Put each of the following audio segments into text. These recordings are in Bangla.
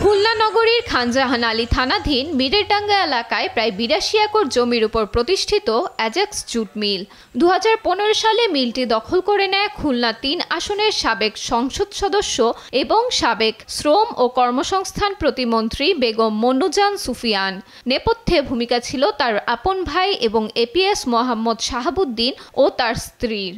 খুলনা নগরীর খানজাহান আলী থানাধীন মিরেরডাঙ্গা এলাকায় প্রায় ৮২ একর জমির উপর প্রতিষ্ঠিত অ্যাজাক্স জুট মিল ২০১৫ সালে মিলটি দখল করে নেয় খুলনা ৩ আসনের সাবেক সংসদ সদস্য এবং সাবেক শ্রম ও কর্মসংস্থান প্রতিমন্ত্রী বেগম মন্নুজান সুফিয়ান। নেপথ্যে ভূমিকা ছিল তার আপন ভাই এবং এপিএস মোহাম্মদ শাহাবুদ্দিন ও তার স্ত্রীর।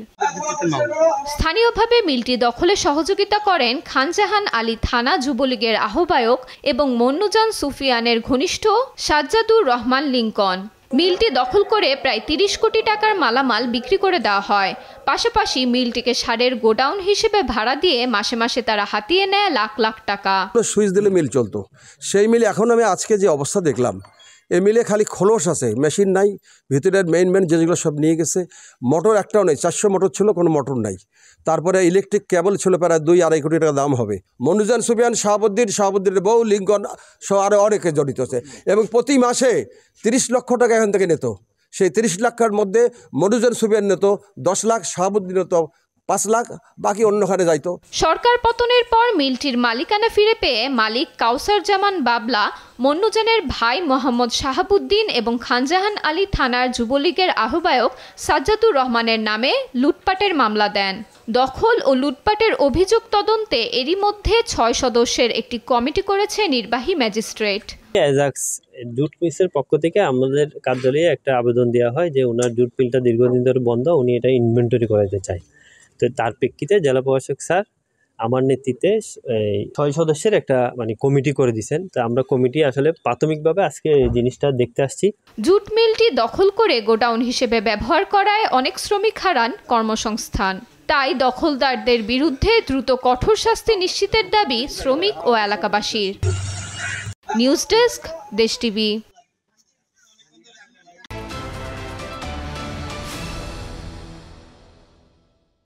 স্থানীয়ভাবে মিলটি দখলে সহযোগিতা করেন খানজাহান আলী থানা যুবলীগের আহ্বায়ক এবং মন্নুজান সুফিয়ানের ঘনিষ্ঠ সাজ্জাদুর রহমান লিংকন। মিলটি দখল করে প্রায় ৩০ কোটি টাকার মালামাল বিক্রি করে দেওয়া হয়। পাশাপাশি মিলটিকে সারের গোডাউন হিসেবে ভাড়া দিয়ে মাসে মাসে তারা হাতিয়ে নেয় লাখ লাখ টাকা। সুইচ দিলে মিল চলতো, সেই মিল এখন আমি আজকে যে অবস্থা দেখলাম, এই মিলে খালি খোলস আছে, মেশিন নাই, ভিতরের মেইন যেগুলো সব নিয়ে গেছে। মোটর একটাও নেই, 400 মোটর ছিল, কোনো মোটর নাই। তারপরে ইলেকট্রিক কেবল ছিল প্রায় 2-2.5 কোটি টাকা দাম হবে। মন্নুজান সুফিয়ান, শাহাবুদ্দিনের বউ লিঙ্কন সহ আরও অনেকে জড়িত আছে এবং প্রতি মাসে 30 লক্ষ টাকা এখান থেকে নিত। সেই 30 লাখের মধ্যে মন্নুজান সুফিয়ান নিত 10 লাখ, শাহাবুদ্দিন নিত 5 লাখ, বাকি অন্যখানে যাইতো। সরকার পতনের পর মিলটির মালিকানা ফিরে পেয়ে মালিক কাউসার জামান বাবলা, মন্নুজানের ভাই মোহাম্মদ শাহাবুদ্দিন এবং খানজাহান আলী থানার যুবলীগের আহ্বায়ক সাজ্জাদুর রহমানের নামে লুটপাটের মামলা দেন। দখল ও লুটপাটের অভিযোগ তদন্তে এরই মধ্যে 6 সদস্যের একটি কমিটি করেছে নির্বাহী ম্যাজিস্ট্রেট। অ্যাজাক্স জুট মিলসের পক্ষ থেকে আমাদের কার্যালয়ে একটা আবেদন দেওয়া হয় যে ওনার জুট মিলটা দীর্ঘদিন ধরে বন্ধ, উনি এটা ইনভেন্টরি করাতে চায়। তো তার প্রেক্ষিতে জেলা প্রশাসক স্যার আমার নেতৃত্বে 6 সদস্যের একটা কমিটি করে দিয়েছেন। তো আমরা কমিটি আসলে প্রাথমিকভাবে আজকে এই জিনিসটা দেখতে আসছি। জুট মিলটি দখল করে গোডাউন হিসেবে ব্যবহার করায় অনেক শ্রমিক হারান কর্মসংস্থান। তাই দখলদারদের বিরুদ্ধে দ্রুত কঠোর শাস্তি নিশ্চিতের দাবি শ্রমিক ও এলাকাবাসীর। নিউজ ডেস্ক, দেশ টিভি।